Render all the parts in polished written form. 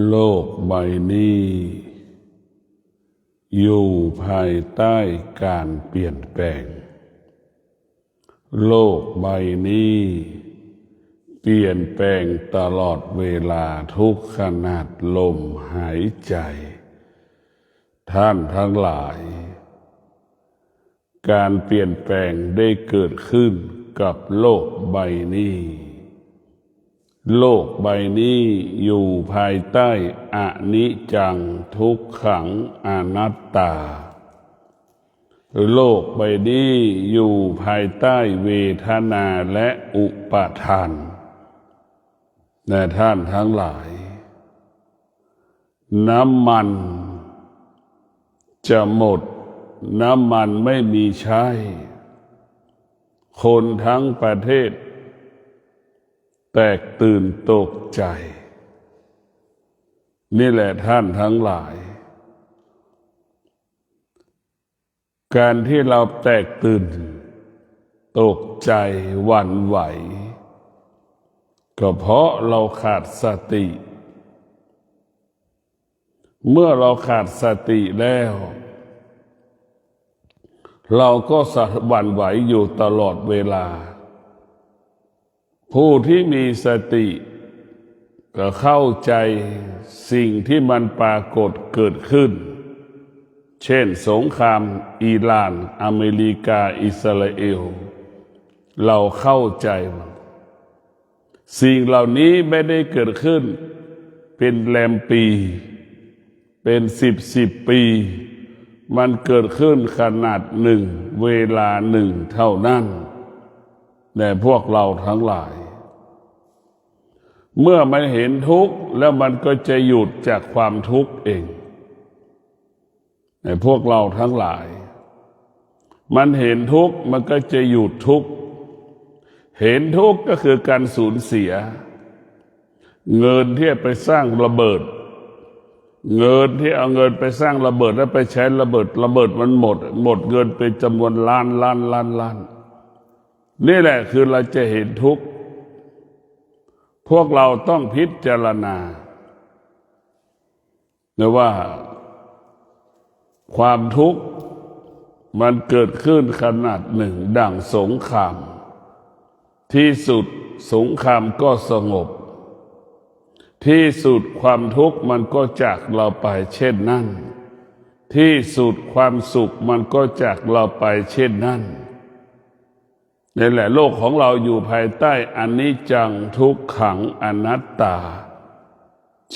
โลกใบนี้อยู่ภายใต้การเปลี่ยนแปลงโลกใบนี้เปลี่ยนแปลงตลอดเวลาทุกขณะลมหายใจท่านทั้งหลายการเปลี่ยนแปลงได้เกิดขึ้นกับโลกใบนี้โลกใบนี้อยู่ภายใต้อนิจจังทุกขังอนัตตาโลกใบนี้อยู่ภายใต้เวทนาและอุปาทานแต่ท่านทั้งหลายน้ำมันจะหมดน้ำมันไม่มีใช้คนทั้งประเทศแตกตื่นตกใจนี่แหละท่านทั้งหลายการที่เราแตกตื่นตกใจหวั่นไหวก็เพราะเราขาดสติเมื่อเราขาดสติแล้วเราก็หวั่นไหวอยู่ตลอดเวลาผู้ที่มีสติก็เข้าใจสิ่งที่มันปรากฏเกิดขึ้นเช่นสงครามอิหร่านอเมริกาอิสราเอลเราเข้าใจว่าสิ่งเหล่านี้ไม่ได้เกิดขึ้นเป็นแรมปีเป็นสิบปีมันเกิดขึ้นขนาดหนึ่งเวลาหนึ่งเท่านั้นแต่พวกเราทั้งหลายเมื่อมันเห็นทุกข์แล้วมันก็จะหยุดจากความทุกข์เองแต่พวกเราทั้งหลายมันเห็นทุกข์มันก็จะหยุดทุกข์เห็นทุกข์ก็คือการสูญเสียเงินที่ไปสร้างระเบิดเงินที่เอาเงินไปสร้างระเบิดแล้วไปใช้ระเบิดมันหมดเงินเป็นจำนวนล้านนี่แหละคือเราจะเห็นทุกข์พวกเราต้องพิจารณานะว่าความทุกข์มันเกิดขึ้นขนาดหนึ่งดั่งสงครามที่สุดสงครามก็สงบที่สุดความทุกข์มันก็จากเราไปเช่นนั้นที่สุดความสุขมันก็จากเราไปเช่นนั้นนี่แหละโลกของเราอยู่ภายใต้อนิจจังทุกขังอนัตตา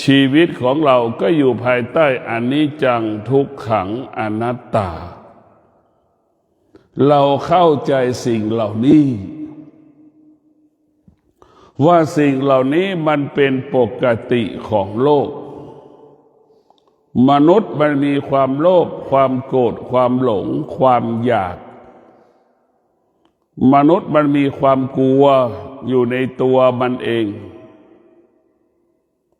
ชีวิตของเราก็อยู่ภายใต้อนิจจังทุกขังอนัตตาเราเข้าใจสิ่งเหล่านี้ว่าสิ่งเหล่านี้มันเป็นปกติของโลกมนุษย์มันมีความโลภความโกรธความหลงความอยากมนุษย์มันมีความกลัวอยู่ในตัวมันเอง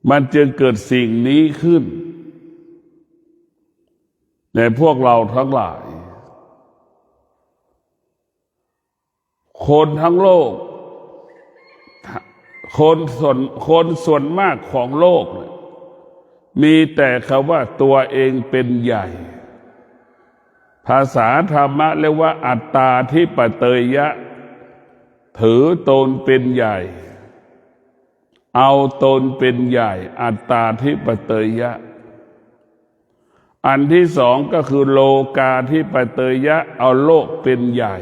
มันจึงเกิดสิ่งนี้ขึ้นในพวกเราทั้งหลายคนทั้งโลกคนส่วนมากของโลกมีแต่คำว่าตัวเองเป็นใหญ่ภาษาธรรมะเรียกว่าอัตตาธิปไตยะถือตนเป็นใหญ่เอาตนเป็นใหญ่อัตตาธิปไตยะอันที่สองก็คือโลกาธิปไตยะเอาโลกเป็นใหญ่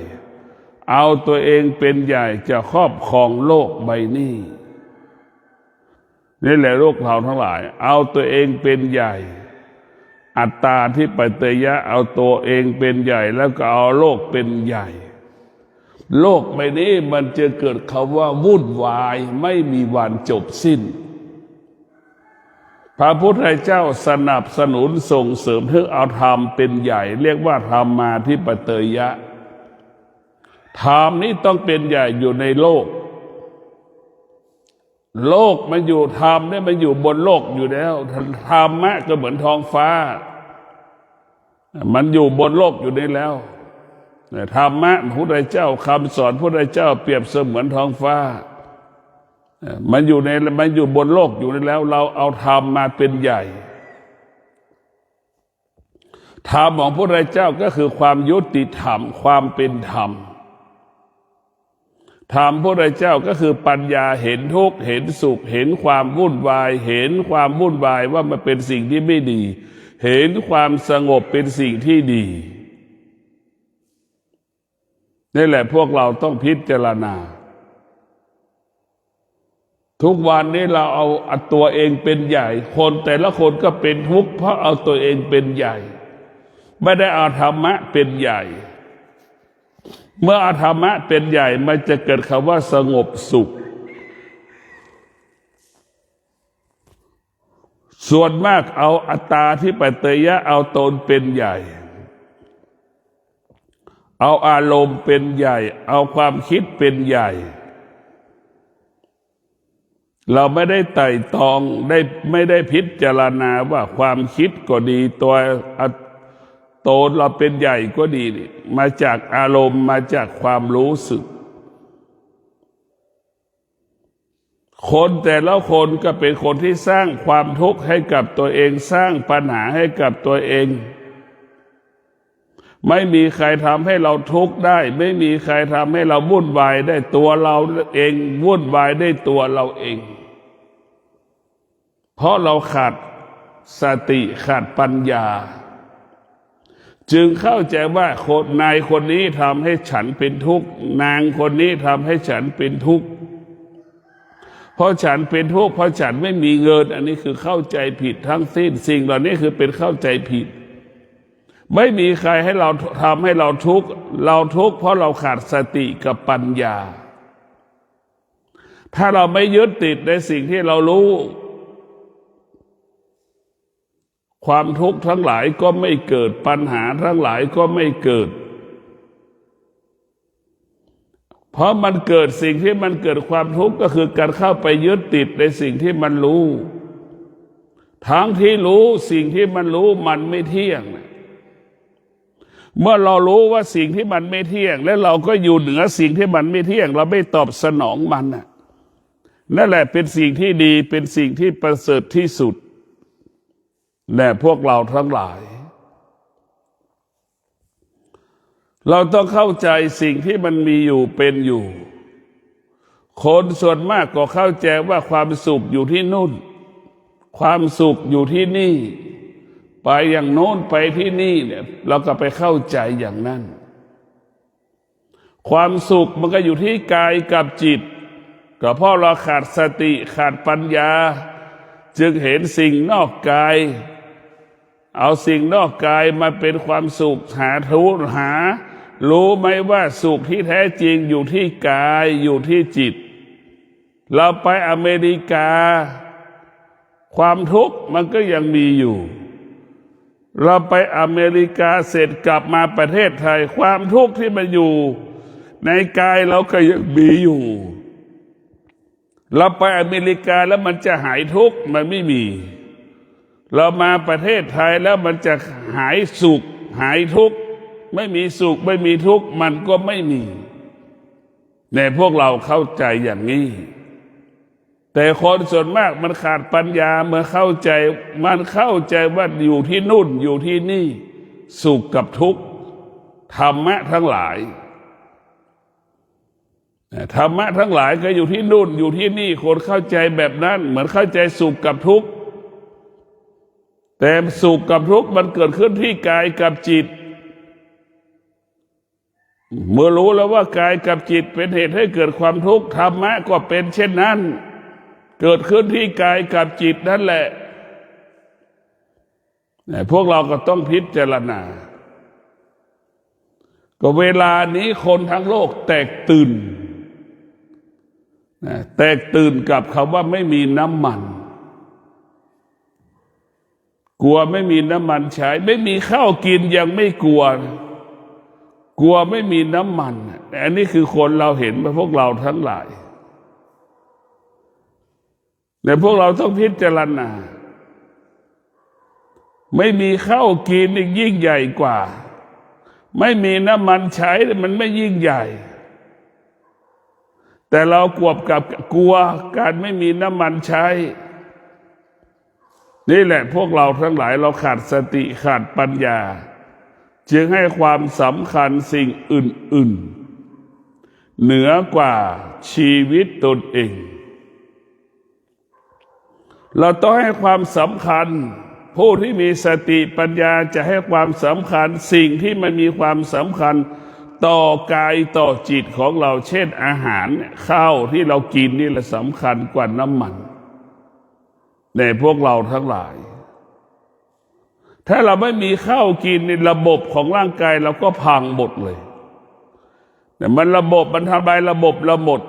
เอาตัวเองเป็นใหญ่จะครอบครองโลกใบนี้นี่แหละโลกเราทั้งหลายเอาตัวเองเป็นใหญ่อัตตาธิปไตยะเอาตัวเองเป็นใหญ่แล้วก็เอาโลกเป็นใหญ่โลกใบนี้มันจะเกิดคำว่าวุ่นวายไม่มีวันจบสิ้นพระพุทธเจ้าสนับสนุนส่งเสริมให้เอาธรรมเป็นใหญ่เรียกว่าธรรมาธิปไตยะธรรมนี้ต้องเป็นใหญ่อยู่ในโลกโลกมันอยู่ธรรมเนี่ยมันอยู่บนโลกอยู่แล้วธรรมะก็เหมือนท้องฟ้ามันอยู่บนโลกอยู่นี่แล้วธรรมะพระพุทธเจ้าคำสอนพระพุทธเจ้าเปรียบเสมือนท้องฟ้า มันอยู่บนโลกอยู่แล้วเราเอาธรรมมาเป็นใหญ่ธรรมของพระพุทธเจ้าก็คือความยุติธรรมความเป็นธรรมธรรมพระพุทธเจ้าก็คือปัญญาเห็นทุกข์เห็นสุขเห็นความวุ่นวายเห็นความวุ่นวายว่ามันเป็นสิ่งที่ไม่ดีเห็นความสงบเป็นสิ่งที่ดีนี่แหละพวกเราต้องพิจารณาทุกวันนี้เราเอาตัวเองเป็นใหญ่คนแต่ละคนก็เป็นทุกข์เพราะเอาตัวเองเป็นใหญ่ไม่ได้เอาธรรมะเป็นใหญ่เมื่อเอาธรรมะเป็นใหญ่มันจะเกิดคำว่าสงบสุขส่วนมากเอาอัตตาที่ปัจเตยะเอาตนเป็นใหญ่เอาอารมณ์เป็นใหญ่เอาความคิดเป็นใหญ่เราไม่ได้ไต่ตองไม่ได้พิจารณาว่าความคิดก็ดีตัวตนเราเป็นใหญ่ก็ดีมาจากอารมณ์มาจากความรู้สึกคนแต่ละคนก็เป็นคนที่สร้างความทุกข์ให้กับตัวเองสร้างปัญหาให้กับตัวเองไม่มีใครทำให้เราทุกข์ได้ไม่มีใครทำให้เราวุ่นวายได้ตัวเราเองวุ่นวายได้ตัวเราเองเพราะเราขาดสติขาดปัญญาจึงเข้าใจว่าคนนายคนนี้ทำให้ฉันเป็นทุกข์นางคนนี้ทำให้ฉันเป็นทุกข์เพราะฉันเป็นทุกข์เพราะฉันไม่มีเงินอันนี้คือเข้าใจผิดทั้งสิ้นสิ่งเหล่านี้คือเป็นเข้าใจผิดไม่มีใครให้เราทำให้เราทุกข์เราทุกข์เพราะเราขาดสติกับปัญญาถ้าเราไม่ยึดติดในสิ่งที่เรารู้ความทุกข์ทั้งหลายก็ไม่เกิดปัญหาทั้งหลายก็ไม่เกิดเพราะมันเกิดสิ่งที่มันเกิดความทุกข์ก็คือการเข้าไปยึดติดในสิ่งที่มันรู้ทั้งที่รู้สิ่งที่มันรู้มันไม่เที่ยงเมื่อเรารู้ว่าสิ่งที่มันไม่เที่ยงและเราก็อยู่เหนือสิ่งที่มันไม่เที่ยงเราไม่ตอบสนองมันนั่นแหละเป็นสิ่งที่ดีเป็นสิ่งที่ประเสริฐที่สุดแน่พวกเราทั้งหลายเราต้องเข้าใจสิ่งที่มันมีอยู่เป็นอยู่คนส่วนมากก็เข้าใจว่าความสุขอยู่ที่นู่นความสุขอยู่ที่นี่ไปอย่างโน้นไปที่นี่เนี่ยเราก็ไปเข้าใจอย่างนั้นความสุขมันก็อยู่ที่กายกับจิตก็เพราะเราขาดสติขาดปัญญาจึงเห็นสิ่งนอกกายเอาสิ่งนอกกายมาเป็นความสุขหาทุกข์หารู้ไหมว่าสุขที่แท้จริงอยู่ที่กายอยู่ที่จิตเราไปอเมริกาความทุกข์มันก็ยังมีอยู่เราไปอเมริกาเสร็จกลับมาประเทศไทยความทุกข์ที่มันอยู่ในกายเราก็ยังมีอยู่เราไปอเมริกาแล้วมันจะหายทุกข์มันไม่มีเรามาประเทศไทยแล้วมันจะหายสุขหายทุกข์ไม่มีสุขไม่มีทุกข์มันก็ไม่มีในพวกเราเข้าใจอย่างนี้แต่คนส่วนมากมันขาดปัญญาเมื่อเข้าใจมันเข้าใจว่าอยู่ที่นู่นอยู่ที่นี่สุขกับทุกข์ธรรมะทั้งหลายธรรมะทั้งหลายก็อยู่ที่นู่นอยู่ที่นี่คนเข้าใจแบบนั้นเหมือนเข้าใจสุขกับทุกข์แต่สุขกับทุกข์มันเกิดขึ้นที่กายกับจิตเมื่อรู้แล้วว่ากายกับจิตเป็นเหตุให้เกิดความทุกข์ธรรมะก็เป็นเช่นนั้นเกิดขึ้นที่กายกับจิตนั่นแหละพวกเราก็ต้องพิจารณาก็เวลานี้คนทั้งโลกแตกตื่นกับคำว่าไม่มีน้ำมันกลัวไม่มีน้ำมันใช้ไม่มีข้าวกินยังไม่กลัวไม่มีน้ำมันอันนี้คือคนเราเห็นพวกเราทั้งหลายแต่พวกเราต้องพิจารณาไม่มีข้าวกินนี่ยิ่งใหญ่กว่าไม่มีน้ำมันใช้มันไม่ยิ่งใหญ่ แต่เรากลัวการไม่มีน้ำมันใช้นี่แหละพวกเราทั้งหลายเราขาดสติขาดปัญญาจึงให้ความสำคัญสิ่งอื่นๆเหนือกว่าชีวิตตนเองเราต้องให้ความสำคัญผู้ที่มีสติปัญญาจะให้ความสำคัญสิ่งที่มันมีความสำคัญต่อกายต่อจิตของเราเช่นอาหารข้าวที่เรากินนี่แหละสำคัญกว่าน้ำมันในพวกเราทั้งหลายถ้าเราไม่มีข้าวกินในระบบของร่างกายเราก็พังหมดเลยแต่มันระบบมันทำลายระบบเราหมด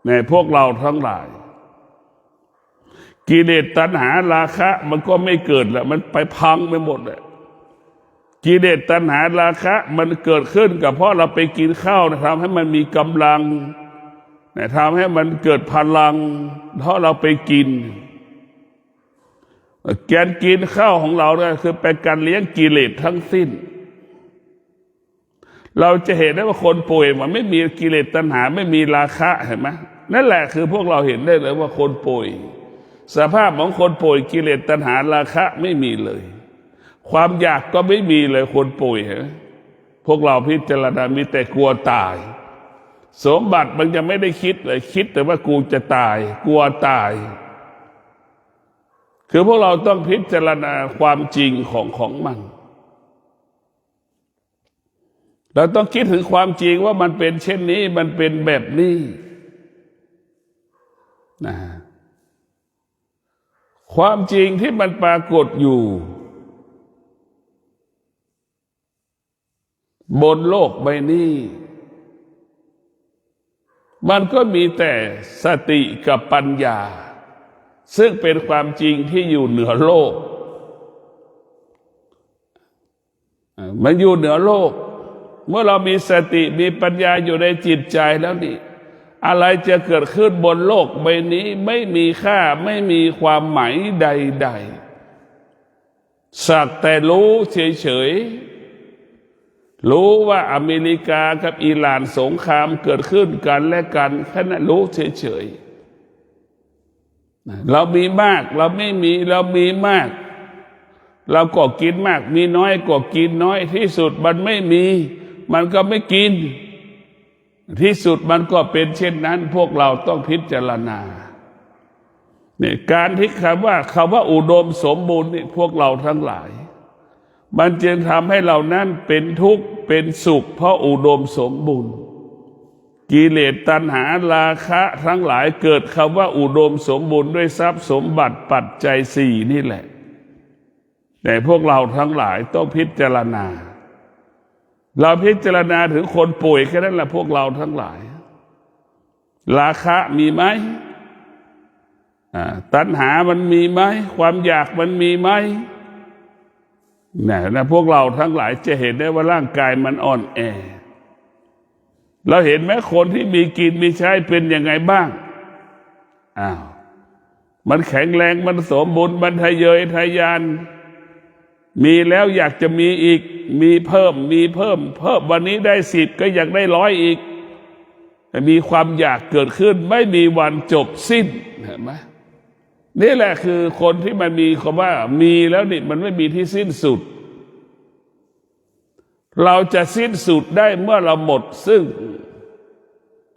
ในพวกเราทั้งหลายกิเลสตัณหาราคะมันก็ไม่เกิดแล้วมันไปพังไปหมดเลยกิเลสตัณหาราคะมันเกิดขึ้นกับเพราะเราไปกินข้าวทำให้มันมีกำลังทำให้มันเกิดพลังเพราะเราไปกินการกินข้าวของเราเนี่ยคือเป็นการเลี้ยงกิเลสทั้งสิ้นเราจะเห็นได้ว่าคนป่วยมันไม่มีกิเลสตัณหาไม่มีราคะเห็นไหมนั่นแหละคือพวกเราเห็นได้เลยว่าคนป่วยสภาพของคนป่วยกิเลสตัณหาราคะไม่มีเลยความอยากก็ไม่มีเลยคนป่วยพวกเราพิจารณามีแต่กลัวตายสมบัติมันยังไม่ได้คิดเลยคิดแต่ว่ากูจะตายกลัวตายคือพวกเราต้องพิจารณาความจริงของมันเราต้องคิดถึงความจริงว่ามันเป็นเช่นนี้มันเป็นแบบนี้นะความจริงที่มันปรากฏอยู่บนโลกใบนี้มันก็มีแต่สติกับปัญญาซึ่งเป็นความจริงที่อยู่เหนือโลกมันอยู่เหนือโลกเมื่อเรามีสติมีปัญญาอยู่ในจิตใจแล้วนี่อะไรจะเกิดขึ้นบนโลกใบนี้ไม่มีค่าไม่มีความหมายใดๆสักแต่รู้เฉยๆรู้ว่าอเมริกากับอิหร่านสงครามเกิดขึ้นกันและกันแค่นั้นรู้เฉยๆเรามีมากเราไม่มีเรามีมากเราก็กินมากมีน้อยก็กินน้อยที่สุดมันไม่มีมันก็ไม่กินที่สุดมันก็เป็นเช่นนั้นพวกเราต้องพิจารณาเนี่ยการที่คำว่าอุดมสมบูรณ์นี่พวกเราทั้งหลายมันจึงทำให้เรานั้นเป็นทุกข์เป็นสุขเพราะอุดมสมบูรณ์กิเลสตัณหาราคะทั้งหลายเกิดคำว่าอุดมสมบูรณ์ด้วยทรัพย์สมบัติปัจจัยสี่นี่แหละแต่พวกเราทั้งหลายต้องพิจารณาเราพิจารณาถึงคนป่วยแค่นั้นแหละพวกเราทั้งหลายราคะมีไหมตัณหามันมีไหมความอยากมันมีไหมนะพวกเราทั้งหลายจะเห็นได้ว่าร่างกายมันอ่อนแอเราเห็นไหมคนที่มีกินมีใช้เป็นยังไงบ้างมันแข็งแรงมันสมบูรณ์มันทะเยอทะยานมีแล้วอยากจะมีอีกมีเพิ่มวันนี้ได้10ก็อยากได้100อีกมีความอยากเกิดขึ้นไม่มีวันจบสิ้นเห็นไหมนี่แหละคือคนที่มันมีคำว่ามีแล้วนี่มันไม่มีที่สิ้นสุดเราจะสิ้นสุดได้เมื่อเราหมดซึ่ง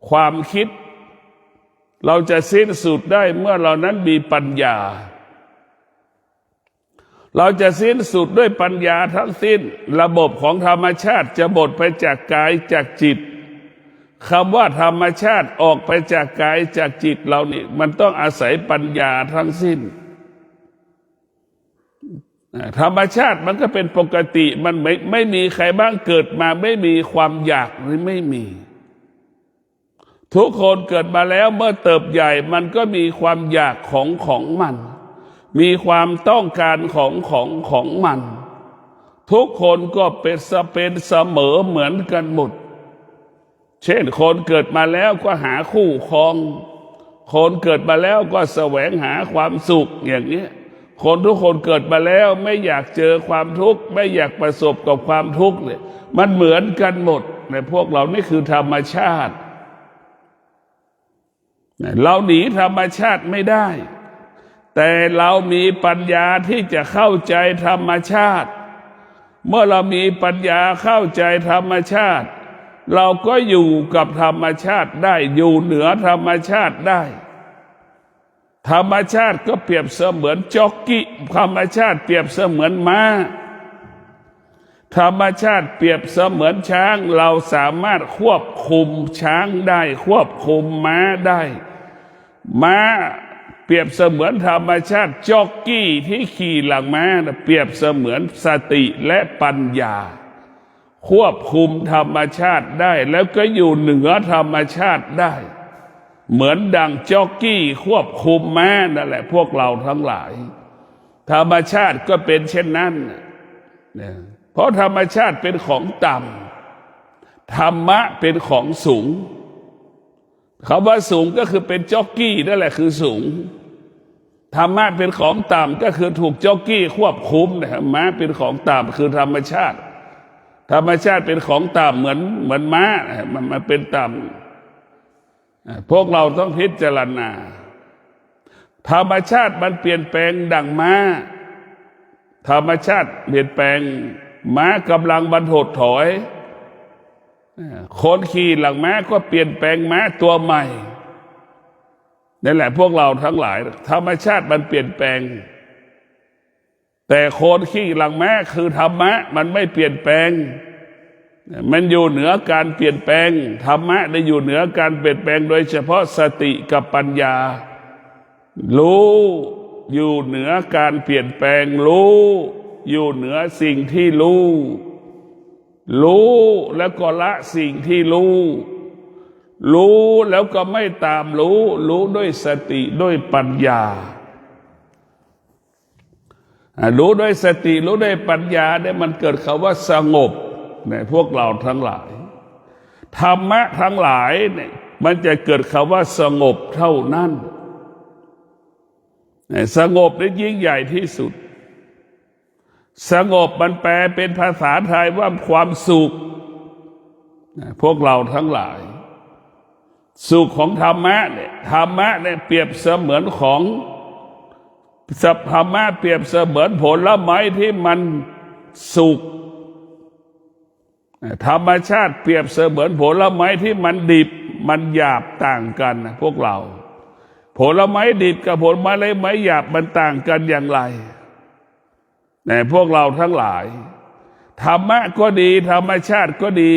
ความคิดเราจะสิ้นสุดได้เมื่อเรานั้นมีปัญญาเราจะสิ้นสุดด้วยปัญญาทั้งสิ้นระบบของธรรมชาติจะหมดไปจากกายจากจิตคำว่าธรรมชาติออกไปจากกายจากจิตเรานี่มันต้องอาศัยปัญญาทั้งสิ้นธรรมชาติมันก็เป็นปกติมันไม่มีใครบ้างเกิดมาไม่มีความอยากหรือไม่มีทุกคนเกิดมาแล้วเมื่อเติบใหญ่มันก็มีความอยากของมันมีความต้องการของมันทุกคนก็เป็นเสมอเหมือนกันหมดเช่นคนเกิดมาแล้วก็หาคู่ครองคนเกิดมาแล้วก็แสวงหาความสุขอย่างนี้คนทุกคนเกิดมาแล้วไม่อยากเจอความทุกข์ไม่อยากประสบกับความทุกข์เลยมันเหมือนกันหมดในพวกเรานี่คือธรรมชาติ เราหนีธรรมชาติไม่ได้แต่เรามีปัญญาที่จะเข้าใจธรรมชาติเมื่อเรามีปัญญาเข้าใจธรรมชาติเราก็อยู่กับธรรมชาติได้อยู่เหนือธรรมชาติได้ธรรมชาติก็เปรียบเสมือนจ็อกกี้ธรรมชาติเปรียบเสมือนม้าธรรมชาติเปรียบเสมือนช้างเราสามารถควบคุมช้างได้ควบคุมม้าได้ม้าเปรียบเสมือนธรรมชาติจ็อกกี้ที่ขี่หลังม้าเปรียบเสมือนสติและปัญญาควบคุมธรรมชาติได้แล้วก็อยู่เหนือธรรมชาติได้เหมือนดังจ็อกกี้ควบคุมม้านั่นแหละพวกเราทั้งหลายธรรมชาติก็เป็นเช่นนั้นเพราะธรรมชาติเป็นของต่ำธรรมะเป็นของสูงคำว่าสูงก็คือเป็นจ็อกกี้นั่นแหละคือสูงธรรมะเป็นของต่ำก็คือถูกจ็อกกี้ควบคุมนะม้าเป็นของต่ำคือธรรมชาติธรรมชาติเป็นของต่ำเหมือนม้ามันเป็นต่ำพวกเราต้องพิจารณาธรรมชาติมันเปลี่ยนแปลงดังม้าธรรมชาติเปลี่ยนแปลงม้ากำลังบรรทดถอยคนขี่หลังม้าก็เปลี่ยนแปลงม้าตัวใหม่นั่นแหละพวกเราทั้งหลายธรรมชาติมันเปลี่ยนแปลงแต่คนขี่หลังม้าคือธรรมะมันไม่เปลี่ยนแปลงมันอยู่เหนือการเปลี่ยนแปลงธรรมะได้อยู่เหนือการเปลี่ยนแปลงโดยเฉพาะสติกับปัญญารู้อยู่เหนือการเปลี่ยนแปลงรู้อยู่เหนือสิ่งที่รู้แล้วก็ละสิ่งที่รู้แล้วก็ไม่ตามรู้ด้วยสติด้วยปัญญารู้ด้วยสติรู้ด้วยปัญญาเนี่ยมันเกิดคำว่าสงบในพวกเราทั้งหลายธรรมะทั้งหลายเนี่ยมันจะเกิดคำว่าสงบเท่านั้นสงบนี่ยิ่งใหญ่ที่สุดสงบมันแปลเป็นภาษาไทยว่าความสุขพวกเราทั้งหลายสุขของธรรมะเนี่ยเปรียบเสมือนของธรรมะเปรียบเสมือนผลไม้ที่มันสุกธรรมชาติเปรียบเสมือนผลไม้ที่มันดิบมันหยาบต่างกันนะพวกเราผลไม้ดิบกับผลไม้หยาบมันต่างกันอย่างไรแต่พวกเราทั้งหลายธรรมะก็ดีธรรมชาติก็ดี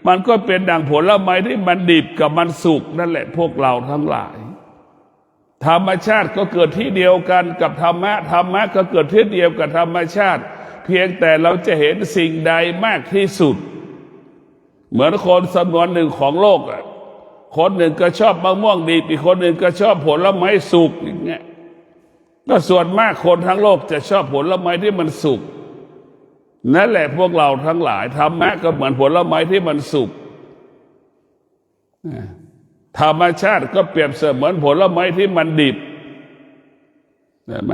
มันก็เป็นดังผลไม้ที่มันดิบกับมันสุกนั่นแหละพวกเราทั้งหลายธรรมชาติก็เกิดที่เดียวกันกับธรรมะก็เกิดที่เดียวกับธรรมชาติเพียงแต่เราจะเห็นสิ่งใดมากที่สุดเหมือนคนจำนวนหนึ่งของโลกคนหนึ่งก็ชอบมะม่วงดิบอีกคนหนึ่งก็ชอบผลไม้สุกอย่างเงี้ยก็ส่วนมากคนทั้งโลกจะชอบผลไม้ที่มันสุกนั่นแหละพวกเราทั้งหลายธรรมะก็เหมือนผลไม้ที่มันสุกธรรมชาติก็เปรียบเสมือนผลไม้ที่มันดิบเห็นไหม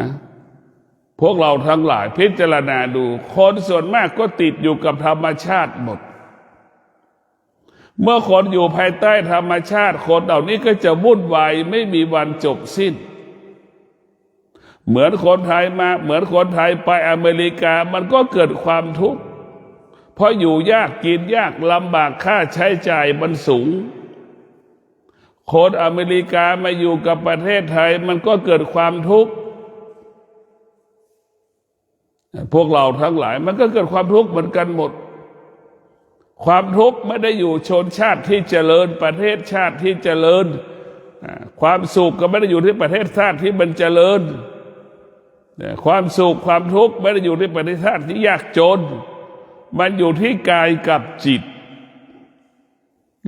พวกเราทั้งหลายพิจารณาดูคนส่วนมากก็ติดอยู่กับธรรมชาติหมดเมื่อคนอยู่ภายใต้ธรรมชาติคนเหล่านี้ก็จะวุ่นวายไม่มีวันจบสิ้นเหมือนคนไทยไปอเมริกามันก็เกิดความทุกข์เพราะอยู่ยากกินยากลำบากค่าใช้จ่ายมันสูงคนอเมริกามาอยู่กับประเทศไทยมันก็เกิดความทุกข์พวกเราทั้งหลายมันก็เกิดความทุกข์เหมือนกันหมดความทุกข์ไม่ได้อยู่ชนชาติที่เจริญประเทศชาติที่เจริญความสุขก็ไม่ได้อยู่ที่ประเทศชาติที่มันเจริญความสุขความทุกข์ไม่ได้อยู่ที่ประเทศชาติที่ยากจนมันอยู่ที่กายกับจิต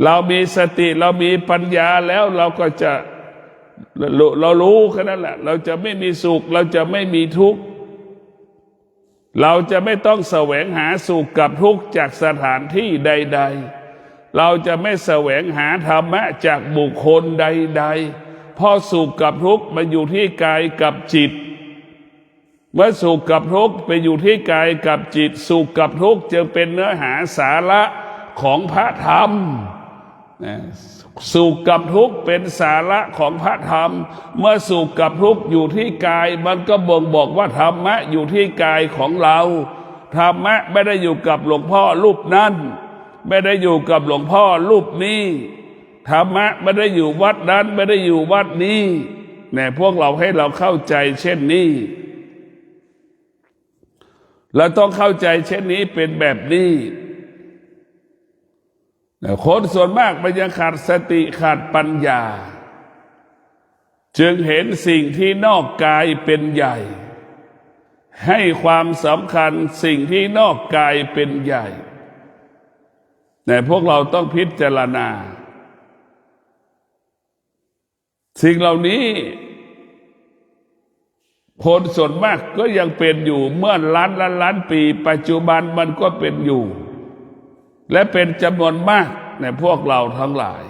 เรามีสติเรามีปัญญาแล้วเราก็จะเรารู้แค่นั้นแหละเราจะไม่มีสุขเราจะไม่มีทุกข์เราจะไม่ต้องแสวงหาสุขกับทุกข์จากสถานที่ใดๆเราจะไม่แสวงหาธรรมะจากบุคคลใดๆเพราะสุขกับทุกข์มันอยู่ที่กายกับจิตเมื่อสุขกับทุกข์ไปอยู่ที่กายกับจิตสุขกับทุกข์จึงเป็นเนื้อหาสาระของพระธรรม สุขกับทุกข์เป็นสาระของพระธรรมเมื่อสุขกับทุกข์อยู่ที่กายมันก็บ่งบอกว่าธรรมะอยู่ที่กายของเราธรรมะไม่ได้อยู่กับหลวงพ่อรูปนั้นไม่ได้อยู่กับหลวงพ่อรูปนี้ธรรมะไม่ได้อยู่วัดนั้นไม่ได้อยู่วัดนี้เนี่ยพวกเราให้เราเข้าใจเช่นนี้เราต้องเข้าใจเช่นนี้เป็นแบบนี้คนส่วนมากมันยังขาดสติขาดปัญญาจึงเห็นสิ่งที่นอกกายเป็นใหญ่ให้ความสำคัญสิ่งที่นอกกายเป็นใหญ่แต่พวกเราต้องพิจารณาสิ่งเหล่านี้คนส่วนมากก็ยังเป็นอยู่เมื่อล้านปีปัจจุบันมันก็เป็นอยู่และเป็นจำนวนมากในพวกเราทั้งหลาย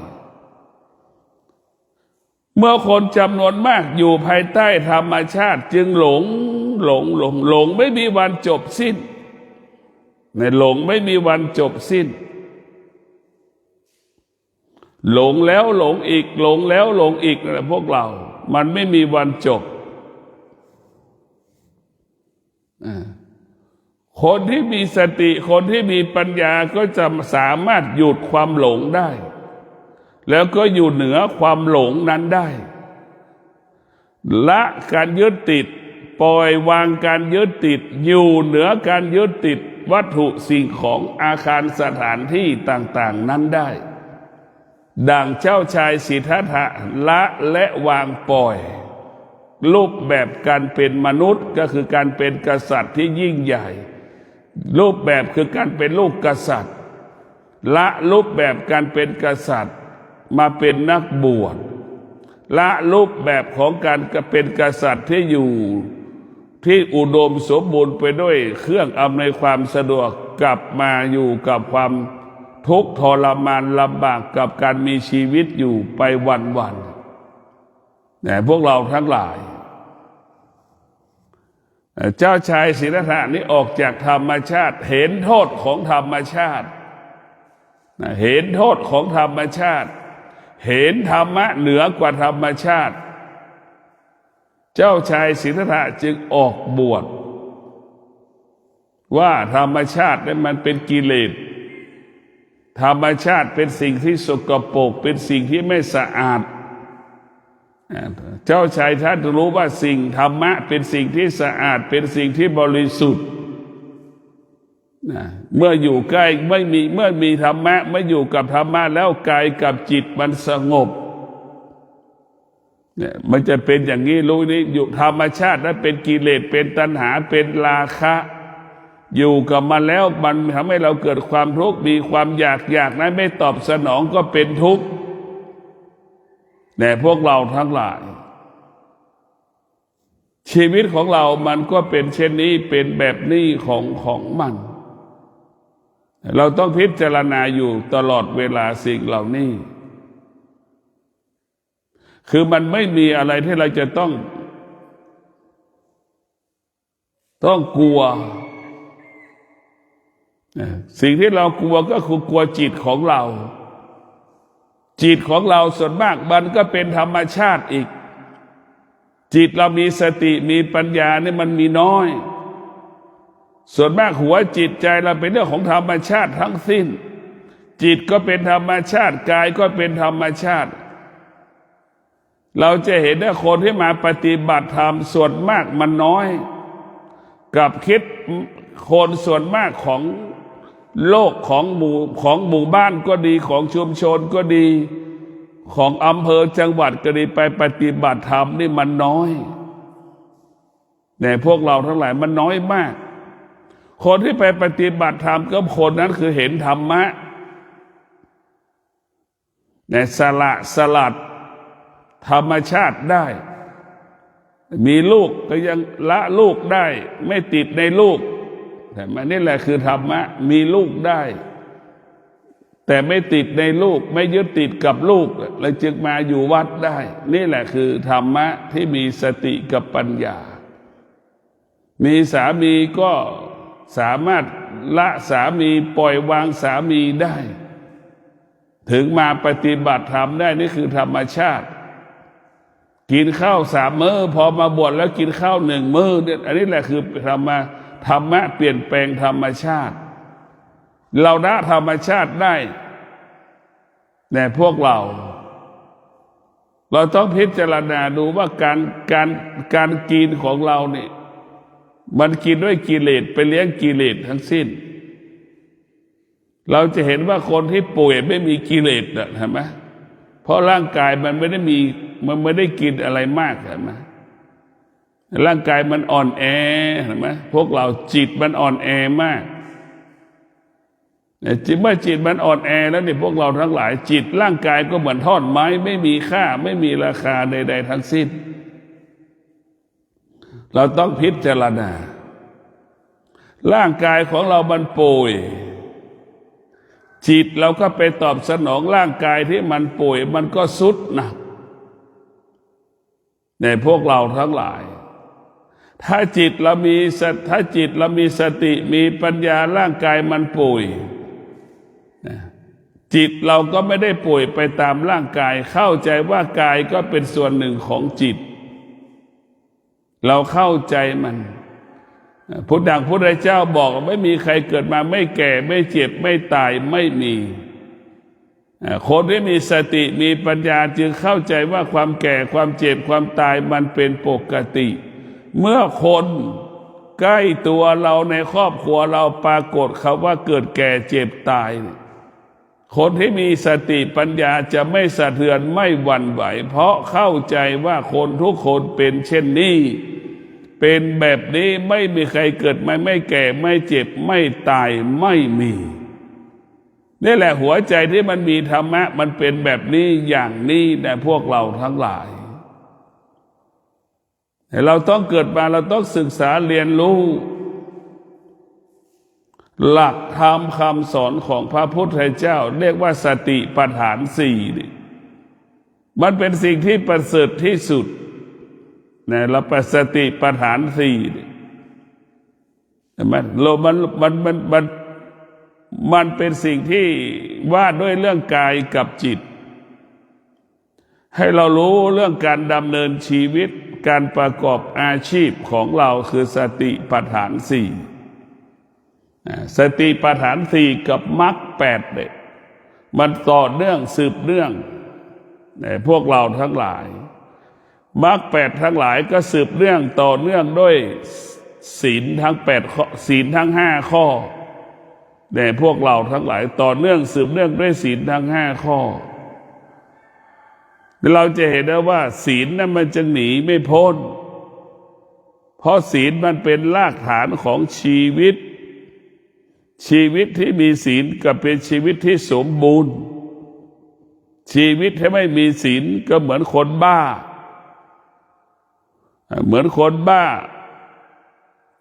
เมื่อคนจำนวนมากอยู่ภายใต้ธรรมชาติจึงหลงไม่มีวันจบสิ้นในหลงไม่มีวันจบสิ้นหลงแล้วหลงอีกหลงแล้วหลงอีกนะพวกเรามันไม่มีวันจบคนที่มีสติคนที่มีปัญญาก็จะสามารถหยุดความหลงได้แล้วก็อยู่เหนือความหลงนั้นได้ละการยึดติดปล่อยวางการยึดติดอยู่เหนือการยึดติดวัตถุสิ่งของอาคารสถานที่ต่างๆนั้นได้ดังเจ้าชายสิทธัตถะละและวางปล่อยรูปแบบการเป็นมนุษย์ก็คือการเป็นกษัตริย์ที่ยิ่งใหญ่รูปแบบคือการเป็นลูกกษัตริย์ละรูปแบบการเป็นกษัตริย์มาเป็นนักบวชละรูปแบบของการเป็นกษัตริย์ที่อยู่ที่อุดมสมบูรณ์ไปด้วยเครื่องอำนวยความสะดวกกลับมาอยู่กับความทุกข์ทรมานลำบากกับการมีชีวิตอยู่ไปวันๆแต่พวกเราทั้งหลายเจ้าชายสิทธัตถะนี้ออกจากธรรมชาติเห็นโทษของธรรมชาติเห็นโทษของธรรมชาติเห็นธรรมะเหนือกว่าธรรมชาติเจ้าชายสิทธัตถะจึงออกบวชว่าธรรมชาตินั้นมันเป็นกิเลสธรรมชาติเป็นสิ่งที่สกปรกเป็นสิ่งที่ไม่สะอาดเจ้าชายท่านรู้ว่าสิ่งธรรมะเป็นสิ่งที่สะอาดเป็นสิ่งที่บริสุทธิ์เมื่ออยู่ใกล้เมื่อมีธรรมะไม่อยู่กับธรรมะแล้วกายกับจิตมันสงบเนี่ยมันจะเป็นอย่างนี้รู้นี้อยู่ธรรมชาตินั้นเป็นกิเลสเป็นตัณหาเป็นราคะอยู่กับมันแล้วมันทำให้เราเกิดความทุกข์มีความอยากนั้นไม่ตอบสนองก็เป็นทุกข์แต่พวกเราทั้งหลายชีวิตของเรามันก็เป็นเช่นนี้เป็นแบบนี้ของมันเราต้องพิจารณาอยู่ตลอดเวลาสิ่งเหล่านี้คือมันไม่มีอะไรที่เราจะต้องกลัวสิ่งที่เรากลัวก็คือกลัวจิตของเราจิตของเราส่วนมากมันก็เป็นธรรมชาติอีกจิตเรามีสติมีปัญญาเนี่ยมันมีน้อยส่วนมากหัวจิตใจเราเป็นเรื่องของธรรมชาติทั้งสิ้นจิตก็เป็นธรรมชาติกายก็เป็นธรรมชาติเราจะเห็นว่าคนที่มาปฏิบัติธรรมส่วนมากมันน้อยกับคิดคนส่วนมากของโลกของหมู่บ้านก็ดีของชุมชนก็ดีของอำเภอจังหวัดก็ดีไปปฏิบัติธรรมนี่มันน้อยแต่พวกเราทั้งหลายมันน้อยมากคนที่ไปปฏิบัติธรรมก็คนนั้นคือเห็นธรรมะแต่สลัดธรรมชาติได้มีลูกก็ยังละลูกได้ไม่ติดในลูกแต่มันนี่แหละคือธรรมะมีลูกได้แต่ไม่ติดในลูกไม่ยึดติดกับลูกเลยจึงมาอยู่วัดได้นี่แหละคือธรรมะที่มีสติกับปัญญามีสามีก็สามารถละสามีปล่อยวางสามีได้ ถึงมาปฏิบัติธรรมได้นี่คือธรรมชาติกินข้าว3 มื้อพอมาบวชแล้วกินข้าว1 มื้อเนี่ยอันนี้แหละคือธรรมะเปลี่ยนแปลงธรรมชาติเราละธรรมชาติได้แต่พวกเราต้องพิจารณาดูว่าการกินของเราเนี่ยมันกินด้วยกิเลสไปเลี้ยงกิเลสทั้งสิ้นเราจะเห็นว่าคนที่ป่วยไม่มีกิเลสนะเห็นไหมเพราะร่างกายมันไม่ได้กินอะไรมากเห็นไหมร่างกายมันอ่อนแอเห็นไหมพวกเราจิตมันอ่อนแอมากเมื่อจิตมันอ่อนแอแล้วเนี่ยพวกเราทั้งหลายจิตร่างกายก็เหมือนท่อนไม้ไม่มีค่าไม่มีราคาใดๆทั้งสิ้นเราต้องพิจารณาร่างกายของเรามันป่วยจิตเราก็ไปตอบสนองร่างกายที่มันป่วยมันก็ทรุดหนักในพวกเราทั้งหลายถ้าจิตเรามีสติมีปัญญาร่างกายมันป่วยจิตเราก็ไม่ได้ป่วยไปตามร่างกายเข้าใจว่ากายก็เป็นส่วนหนึ่งของจิตเราเข้าใจมันพุทธเจ้าบอกไม่มีใครเกิดมาไม่แก่ไม่เจ็บไม่ตายไม่มีคนที่มีสติมีปัญญาจึงเข้าใจว่าความแก่ความเจ็บความตายมันเป็นปกติเมื่อคนใกล้ตัวเราในครอบครัวเราปรากฏคำว่าเกิดแก่เจ็บตายคนที่มีสติปัญญาจะไม่สะเทือนไม่หวั่นไหวเพราะเข้าใจว่าคนทุกคนเป็นเช่นนี้เป็นแบบนี้ไม่มีใครเกิดไม่แก่ไม่เจ็บไม่ตายไม่มีนี่แหละหัวใจที่มันมีธรรมะมันเป็นแบบนี้อย่างนี้แต่พวกเราทั้งหลายเราต้องเกิดมาเราต้องศึกษาเรียนรู้หลักธรรมคำสอนของพระพุทธเจ้าเรียกว่าสติปัฏฐาน4นี่มันเป็นสิ่งที่ประเสริฐที่สุดเนี่ยเราปสติปัฏฐาน4นี่มันเป็นสิ่งที่ว่าด้วยเรื่องกายกับจิตให้เรารู้เรื่องการดำเนินชีวิตการประกอบอาชีพของเราคือสติปัฏฐาน4สติปัฏฐาน4กับมรรค8เนี่ยมันต่อเนื่องสืบเนื่องพวกเราทั้งหลายมรรค8ทั้งหลายก็สืบเนื่องต่อเนื่องด้วยศีลทั้ง8ข้อศีลทั้ง5ข้อแต่พวกเราทั้งหลายต่อเนื่องสืบเนื่องด้วยศีลทั้ง5ข้อเราจะเห็นได้ว่าศีลนั้นมันจะหนีไม่พ้นเพราะศีลมันเป็นรากฐานของชีวิตที่มีศีลก็เป็นชีวิตที่สมบูรณ์ชีวิตที่ไม่มีศีลก็เหมือนคนบ้า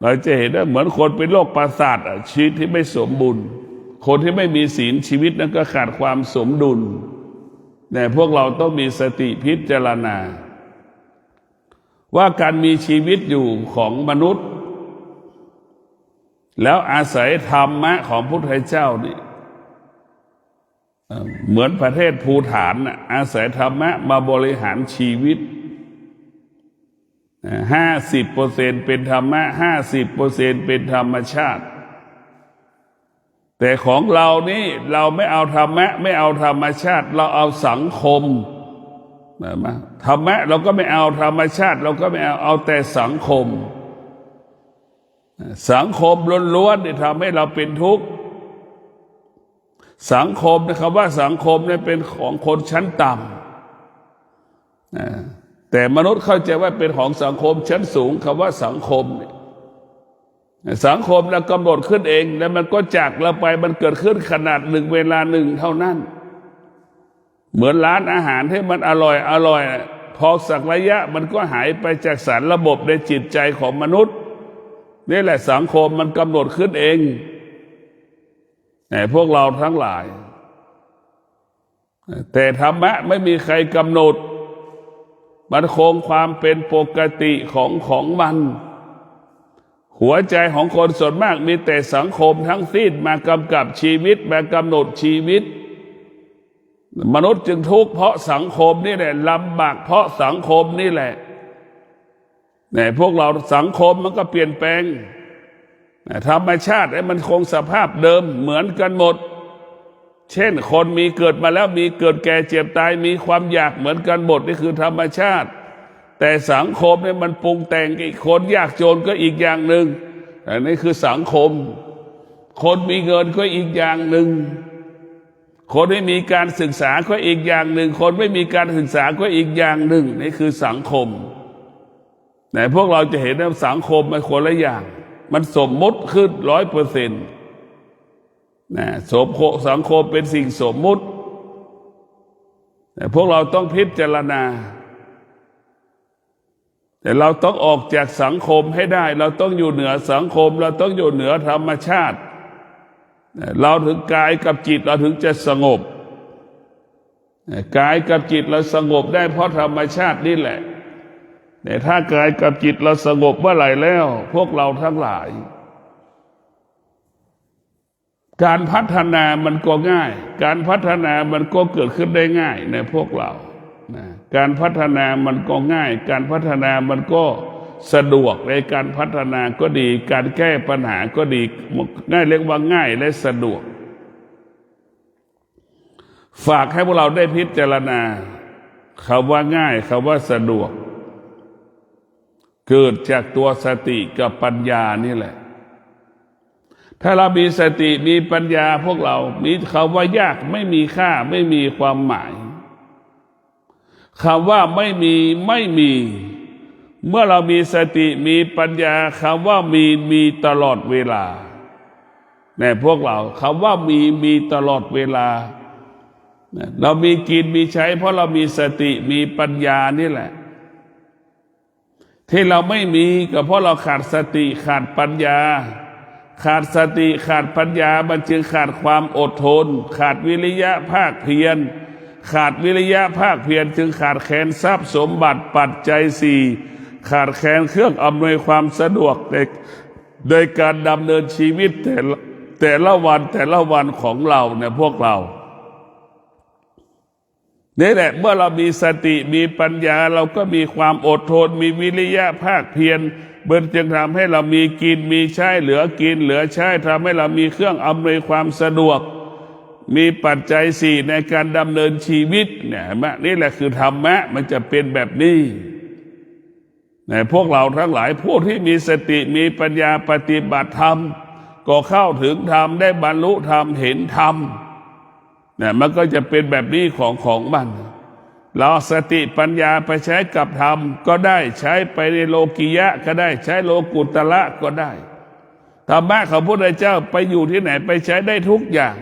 เราจะเห็นได้เหมือนคนเป็นโรคประสาทชีวิตที่ไม่สมบูรณ์คนที่ไม่มีศีลชีวิตนั้นก็ขาดความสมดุลแต่พวกเราต้องมีสติพิจารณาว่าการมีชีวิตอยู่ของมนุษย์แล้วอาศัยธรรมะของพระพุทธเจ้านี่เหมือนประเทศภูฏานอาศัยธรรมะมาบริหารชีวิต50%เป็นธรรมะ50%เป็นธรรมชาติแต่ของเรานี่เราไม่เอาธรรมะไม่เอาธรรมชาติเราเอาสังคมธรรมะเราก็ไม่เอาธรรมชาติเราก็ไม่เอาแต่สังคมล้วนๆที่ทำให้เราเป็นทุกข์สังคมนะครับว่าสังคมเนี่ยเป็นของคนชั้นต่ำแต่มนุษย์เข้าใจว่าเป็นของสังคมชั้นสูงคำว่าสังคมเนี่ยสังคมเรากำหนดขึ้นเองแล้วมันก็จากเราไปมันเกิดขึ้นขนาดหนึ่งเวลาหนึ่งเท่านั้นเหมือนร้านอาหารที่มันอร่อยพอสักระยะมันก็หายไปจากสารระบบในจิตใจของมนุษย์นี่แหละสังคมมันกำหนดขึ้นเองพวกเราทั้งหลายแต่ธรรมะไม่มีใครกำหนดมันคงความเป็นปกติของมันหัวใจของคนส่วนมากมีแต่สังคมทั้งสิ้นมากำกับชีวิตมากำหนดชีวิต มนุษย์จึงทุกข์เพราะสังคมนี่แหละลำบากเพราะสังคมนี่แหละเนี่ยพวกเราสังคมมันก็เปลี่ยนแปลงธรรมชาติมันคงสภาพเดิมเหมือนกันหมดเช่นคนมีเกิดมาแล้วมีเกิดแก่เจ็บตายมีความอยากเหมือนกันหมดนี่คือธรรมชาติแต่สังคมเนี่ยมันปรุงแต่งอีกคนยากจนก็อีกอย่างหนึ่งอันนี้คือสังคมคนมีเงินก็อีกอย่างหนึ่งคนไม่มีการศึกษาก็อีกอย่างหนึ่งคนไม่มีการศึกษาก็อีกอย่างหนึ่งนี่คือสังคมแต่พวกเราจะเห็นว่าสังคมมันคนละอย่างมันสมมติขึ้น100%นะสังคมเป็นสิ่งสมมุติแต่พวกเราต้องพิจารณาแต่เราต้องออกจากสังคมให้ได้เราต้องอยู่เหนือสังคมเราต้องอยู่เหนือธรรมชาติเราถึงกายกับจิตเราถึงจะสงบกายกับจิตเราสงบได้เพราะธรรมชาตินี่แหละแต่ถ้ากายกับจิตเราสงบเมื่อไหร่แล้วพวกเราทั้งหลายการพัฒนามันก็ง่ายการพัฒนามันก็เกิดขึ้นได้ง่ายในพวกเราการพัฒนามันก็ง่ายการพัฒนามันก็สะดวกในการพัฒนาก็ดีการแก้ปัญหาก็ดีง่ายเรียกว่าง่ายและสะดวกฝากให้พวกเราได้พิจารณาคำว่าง่ายคำว่าสะดวกเกิดจากตัวสติกับปัญญานี่แหละถ้าเรามีสติมีปัญญาพวกเรามีคำว่ายากไม่มีค่าไม่มีความหมายคำว่าไม่มีเมื่อเรามีสติมีปัญญาคำว่ามีตลอดเวลาเนี่ยพวกเราคำว่ามีตลอดเวลาเรามีกินมีใช้เพราะเรามีสติมีปัญญานี่แหละที่เราไม่มีก็เพราะเราขาดสติขาดปัญญาขาดสติขาดปัญญามันจึงขาดความอดทนขาดวิริยะภาคเพียรขาดวิริยะภาคเพียรจึงขาดแคลนทรัพย์สมบัติปัจจัยสี่ขาดแคลนเครื่องอำนวยความสะดวกโดยการดำเนินชีวิตแต่ละวันของเราเนี่ยพวกเรานี่แหละเมื่อเรามีสติมีปัญญาเราก็มีความอดทนมีวิริยะภาคเพียรจึงทำให้เรามีกินมีใช้เหลือกินเหลือใช้ทำให้เรามีเครื่องอำนวยความสะดวกมีปัจจัยสี่ในการดำเนินชีวิตเนี่ยนี่แหละคือธรรมะมันจะเป็นแบบนี้เนี่ยพวกเราทั้งหลายพวกที่มีสติมีปัญญาปฏิบัติธรรมก็เข้าถึงธรรมได้บรรลุธรรมเห็นธรรมเนี่ยมันก็จะเป็นแบบนี้ของมันเราสติปัญญาไปใช้กับธรรมก็ได้ใช้ไปในโลกิยะก็ได้ใช้โลกุตระก็ได้ธรรมะของพระพุทธเจ้าไปอยู่ที่ไหนไปใช้ได้ทุกอย่าง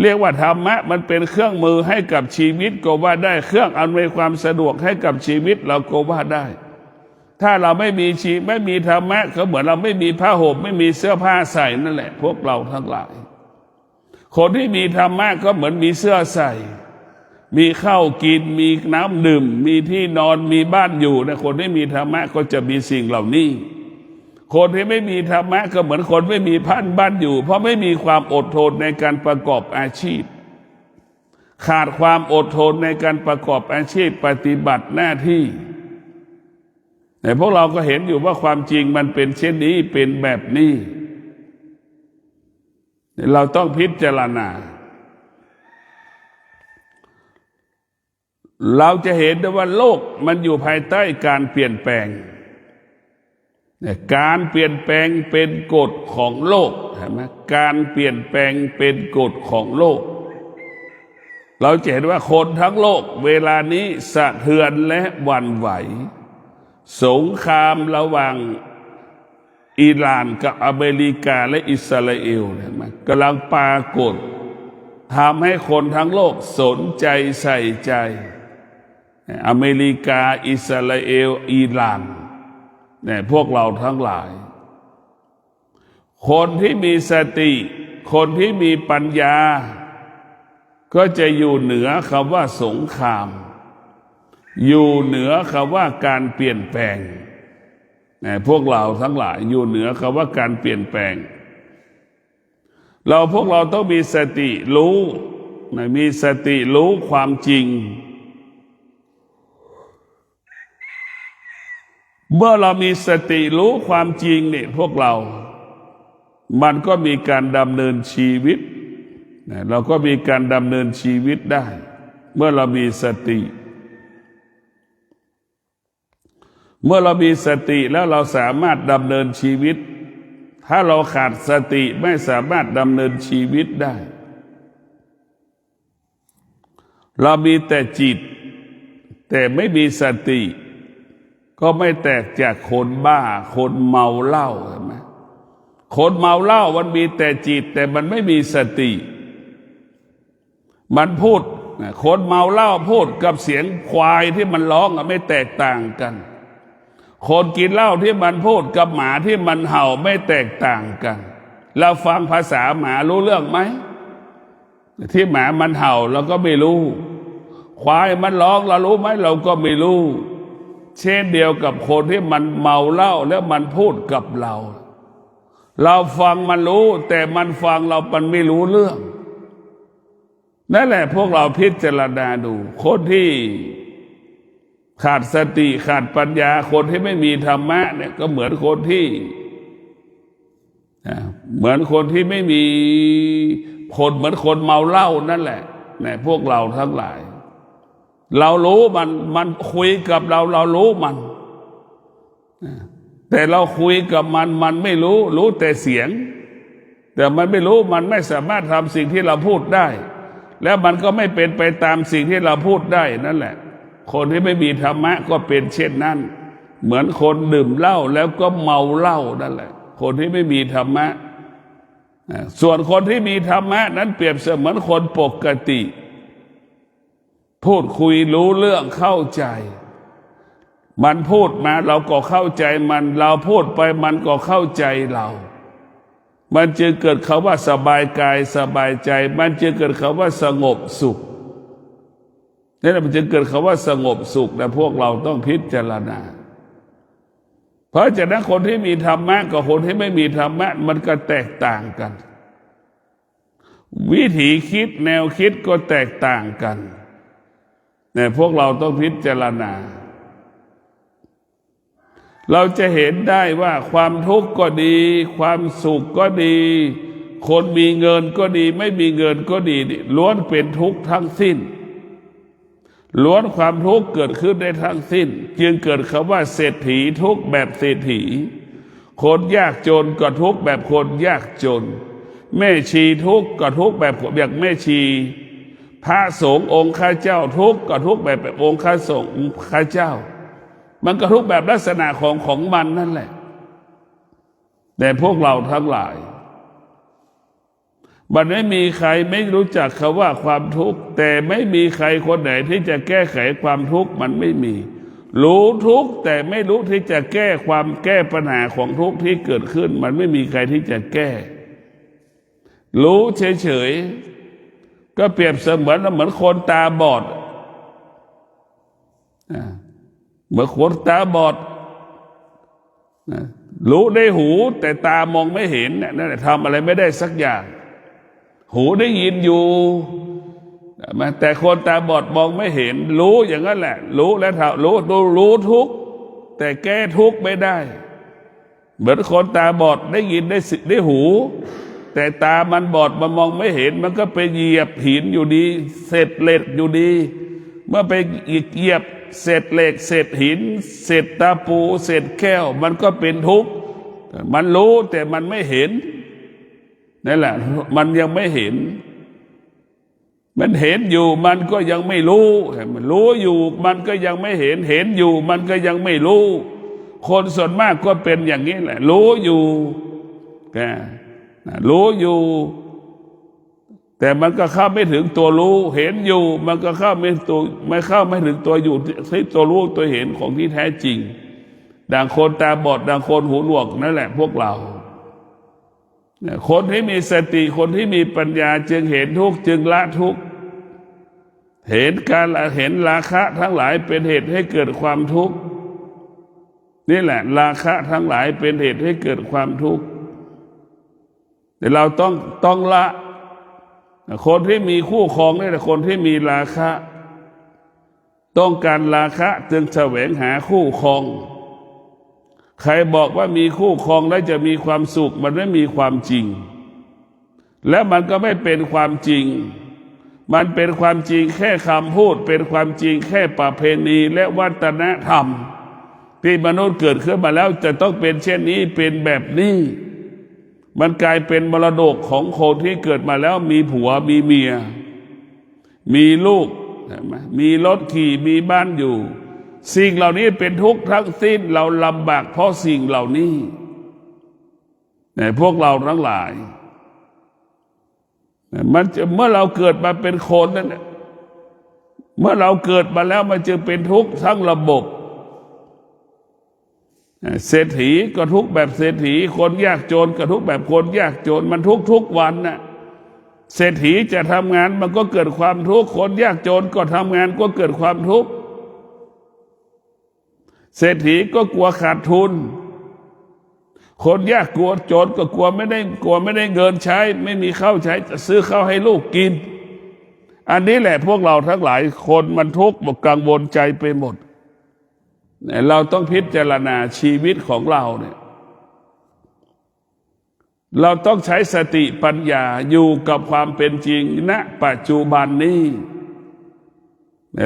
เรียกว่าธรรมะมันเป็นเครื่องมือให้กับชีวิตก็ว่าได้เครื่องอำนวยความสะดวกให้กับชีวิตเราก็ว่าได้ถ้าเราไม่มีธรรมะก็เหมือนเราไม่มีผ้าห่มไม่มีเสื้อผ้าใส่นั่นแหละพวกเราทั้งหลายคนที่มีธรรมะก็เหมือนมีเสื้อใส่มีข้าวกินมีน้ำดื่มมีที่นอนมีบ้านอยู่นะคนที่มีธรรมะก็จะมีสิ่งเหล่านี้คนที่ไม่มีธรรมะก็เหมือนคนไม่มีบ้านอยู่เพราะไม่มีความอดทนในการประกอบอาชีพขาดความอดทนในการประกอบอาชีพปฏิบัติหน้าที่แต่พวกเราก็เห็นอยู่ว่าความจริงมันเป็นเช่นนี้เป็นแบบนี้เราต้องพิจารณาเราจะเห็นได้ว่าโลกมันอยู่ภายใต้การเปลี่ยนแปลงการเปลี่ยนแปลงเป็นกฎของโลกเห็นไหมการเปลี่ยนแปลงเป็นกฎของโลกเราจะเห็นว่าคนทั้งโลกเวลานี้สะเทือนและหวั่นไหวสงครามระหว่างอิหร่านกับอเมริกาและอิสราเอลเห็นไหมกำลังปรากฏทำให้คนทั้งโลกสนใจใส่ใจอเมริกาอิสราเอลอิหร่านเนี่ยพวกเราทั้งหลายคนที่มีสติคนที่มีปัญญาก็จะอยู่เหนือคำว่าสงครามอยู่เหนือคำว่าการเปลี่ยนแปลงพวกเราทั้งหลายอยู่เหนือคำว่าการเปลี่ยนแปลงพวกเราต้องมีสติรู้ มีสติรู้ความจริงเมื่อเรามีสติรู้ความจริงเนี่ยพวกเรามันก็มีการดำเนินชีวิตเราก็มีการดำเนินชีวิตได้เมื่อเรามีสติเมื่อเรามีสติแล้วเราสามารถดำเนินชีวิตถ้าเราขาดสติไม่สามารถดำเนินชีวิตได้เรามีแต่จิตแต่ไม่มีสติก็ไม่แตกจากคนบ้าคนเมาเหล้าเห็นไหมคนเมาเหล้ามันมีแต่จิตแต่มันไม่มีสติมันพูดคนเมาเหล้าพูดกับเสียงควายที่มันร้องไม่แตกต่างกันคนกินเหล้าที่มันพูดกับหมาที่มันเห่าไม่แตกต่างกันเราฟังภาษาหมารู้เรื่องไหมที่หมามันเห่าเราก็ไม่รู้ควายมันร้องเรารู้ไหมเราก็ไม่รู้เช่นเดียวกับคนที่มันเมาเหล้าแล้วมันพูดกับเราฟังมันรู้แต่มันฟังเรามันไม่รู้เรื่องนั่นแหละพวกเราพิจารณาดูคนที่ขาดสติขาดปัญญาคนที่ไม่มีธรรมะเนี่ยก็เหมือนคนที่ไม่มีคนเหมือนคนเมาเหล้านั่นแหละเนี่ยพวกเราทั้งหลายเรารู้มันคุยกับเรารู้มันแต่เราคุยกับมันไม่รู้แต่เสียงแต่มันไม่รู้มันไม่สามารถทำสิ่งที่เราพูดได้แล้วมันก็ไม่เป็นไปตามสิ่งที่เราพูดได้นั่นแหละคนที่ไม่มีธรรมะก็เป็นเช่นนั้นเหมือนคนดื่มเหล้าแล้วก็เมาเหล้านั่นแหละคนที่ไม่มีธรรมะส่วนคนที่มีธรรมะนั้นเปรียบเสมือนคนปกติพูดคุยรู้เรื่องเข้าใจมันพูดมาเราก็เข้าใจมันเราพูดไปมันก็เข้าใจเรามันจึงเกิดคำว่าสบายกายสบายใจมันจึงเกิดคำว่าสงบสุขนี่แหละมันจึงเกิดคำว่าสงบสุขนะพวกเราต้องพิจารณาเพราะฉะนั้นคนที่มีธรรมะกับคนที่ไม่มีธรรมะมันก็แตกต่างกันวิธีคิดแนวคิดก็แตกต่างกันเนี่ยพวกเราต้องพิจารณาเราจะเห็นได้ว่าความทุกข์ก็ดีความสุขก็ดีคนมีเงินก็ดีไม่มีเงินก็ดีล้วนเป็นทุกข์ทั้งสิ้นล้วนความทุกข์เกิดขึ้นได้ทั้งสิ้นจึงเกิดคำว่าเศรษฐีทุกข์แบบเศรษฐีคนยากจนก็ทุกข์แบบคนยากจนแม่ชีทุกข์ก็ทุกข์แบบแม่ชีพระสงฆ์องค์ข้าเจ้าทุกข์ก็ทุกข์แบบองค์ข้าสงฆ์ข้าเจ้ามันก็ทุกข์แบบลักษณะของมันนั่นแหละแต่พวกเราทั้งหลายมันไม่มีใครไม่รู้จักคำว่าความทุกข์แต่ไม่มีใครคนไหนที่จะแก้ไขความทุกข์มันไม่มีรู้ทุกข์แต่ไม่รู้ที่จะแก้ปัญหาของทุกข์ที่เกิดขึ้นมันไม่มีใครที่จะแก้รู้เฉยๆก็เปรียบเสมือนคนตาบอดเหมือนคนตาบอดรู้ได้หูแต่ตามองไม่เห็นนั่นแหละทำอะไรไม่ได้สักอย่างหูได้ยินอยู่แต่คนตาบอดมองไม่เห็นรู้อย่างนั้นแหละรู้แล้วรู้ทุกข์แต่แก้ทุกข์ไม่ได้เหมือนคนตาบอดได้ยินได้หูแต่ตามันบอดมันมองไม่เห็นมันก็ไปเหยียบหินอยู่ดีเศษเหล็กอยู่ดีเมื่อไปเหยียบเศษเหล็กเศษหินเศษตะปูเศษแก้วมันก็เป็นทุกข์มันรู้แต่มันไม่เห็นนั่นแหละมันยังไม่เห็นมันเห็นอยู่มันก็ยังไม่รู้มันรู้อยู่มันก็ยังไม่เห็นเห็นอยู่มันก็ยังไม่รู้คนส่วนมากก็เป็นอย่างนี้แหละรู้อยู่รู้อยู่แต่มันก็เข้าไม่ถึงตัวรู้เห็นอยู่มันก็เข้าไม่ถึงตัวอยู่ที่ตัวรู้ตัวเห็นของที่แท้จริงดังคนตาบอดดังคนหูหนวกนั่นแหละพวกเราคนที่มีสติคนที่มีปัญญาจึงเห็นทุกข์จึงละทุกข์เห็นราคะทั้งหลายเป็นเหตุให้เกิดความทุกข์นี่แหละราคะทั้งหลายเป็นเหตุให้เกิดความทุกข์แต่เราต้องละ คนที่มีคู่ครองนี่แหละคนที่มีราคะต้องการราคะจึงแสวงหาคู่ครองใครบอกว่ามีคู่ครองแล้วจะมีความสุขมันไม่มีความจริงและมันก็ไม่เป็นความจริงมันเป็นความจริงแค่คำพูดเป็นความจริงแค่ประเพณีและวัฒนธรรมที่มนุษย์เกิดขึ้นมาแล้วจะต้องเป็นเช่นนี้เป็นแบบนี้มันกลายเป็นมรดกของคนที่เกิดมาแล้วมีผัวมีเมียมีลูกมีรถขี่มีบ้านอยู่สิ่งเหล่านี้เป็นทุกข์ทั้งสิ้นเราลำบากเพราะสิ่งเหล่านี้พวกเราทั้งหลายมันจะเมื่อเราเกิดมาเป็นคนนั่นเมื่อเราเกิดมาแล้วมันจะเป็นทุกข์ทั้งระบบเศรษฐีก็ทุกข์แบบเศรษฐีคนยากจนก็ทุกข์แบบคนยากจนมันทุกวันน่ะเศรษฐีจะทำงานมันก็เกิดความทุกข์คนยากจนก็ทำงานก็เกิดความทุกข์เศรษฐีก็กลัวขาดทุนคนยากกลัวจนก็กลัวไม่ได้เงินใช้ไม่มีข้าวใช้จะซื้อข้าวให้ลูกกินอันนี้แหละพวกเราทั้งหลายคนมันทุกข์กังวลใจไปหมดเราต้องพิจารณาชีวิตของเราเนี่ยเราต้องใช้สติปัญญาอยู่กับความเป็นจริงณปัจจุบันนี้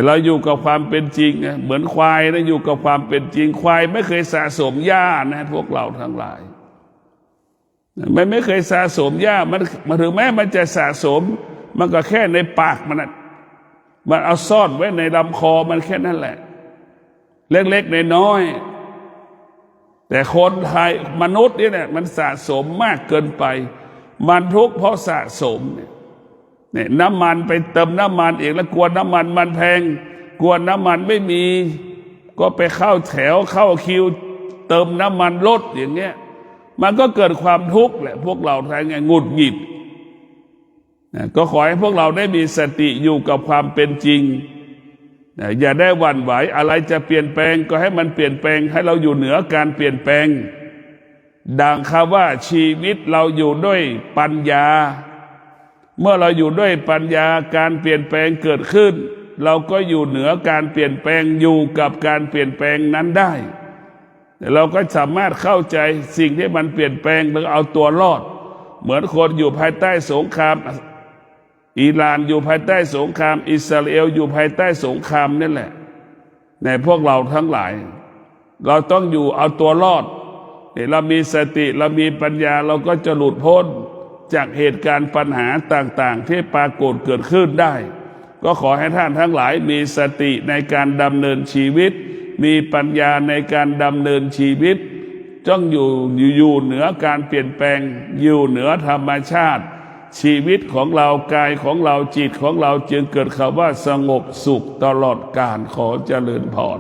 เราอยู่กับความเป็นจริงเหมือนควายนะอยู่กับความเป็นจริงควายไม่เคยสะสมหญ้านะพวกเราทั้งหลายมันไม่เคยสะสมหญ้ามันถึงแม้มันจะสะสมมันก็แค่ในปากมันเอาซ่อนไว้ในลำคอมันแค่นั้นแหละเล็กๆน้อยๆแต่คนไทยมนุษย์นี่แหละมันสะสมมากเกินไปมันทุกข์เพราะสะสมเนี่ยน้ำมันไปเติมน้ำมันเองแล้วกลัวน้ำมันมันแพงกลัวน้ำมันไม่มีก็ไปเข้าแถวเข้าคิวเติมน้ำมันลดอย่างเงี้ยมันก็เกิดความทุกข์แหละพวกเราทั้งไงหงุดหงิดก็ขอให้พวกเราได้มีสติอยู่กับความเป็นจริงอย่าได้หวั่นไหวอะไรจะเปลี่ยนแปลงก็ให้มันเปลี่ยนแปลงให้เราอยู่เหนือการเปลี่ยนแปลงดังคำว่าชีวิตเราอยู่ด้วยปัญญาเมื่อเราอยู่ด้วยปัญญาการเปลี่ยนแปลงเกิดขึ้นเราก็อยู่เหนือการเปลี่ยนแปลงอยู่กับการเปลี่ยนแปลงนั้นได้เราก็สามารถเข้าใจสิ่งที่มันเปลี่ยนแปลงแล้วเอาตัวรอดเหมือนคนอยู่ภายใต้สงครามอิหร่านอยู่ภายใต้สงครามอิสราเอลอยู่ภายใต้สงครามนั่นแหละในพวกเราทั้งหลายเราต้องอยู่เอาตัวรอดเรามีสติเรามีปัญญาเราก็จะหลุดพ้นจากเหตุการณ์ปัญหาต่างๆที่ปรากฏเกิดขึ้นได้ก็ขอให้ท่านทั้งหลายมีสติในการดำเนินชีวิตมีปัญญาในการดำเนินชีวิตจ้องอยู่เหนือการเปลี่ยนแปลงอยู่เหนือธรรมชาติชีวิตของเรากายของเราจิตของเราจึงเกิดคำว่าสงบสุขตลอดกาลขอเจริญพร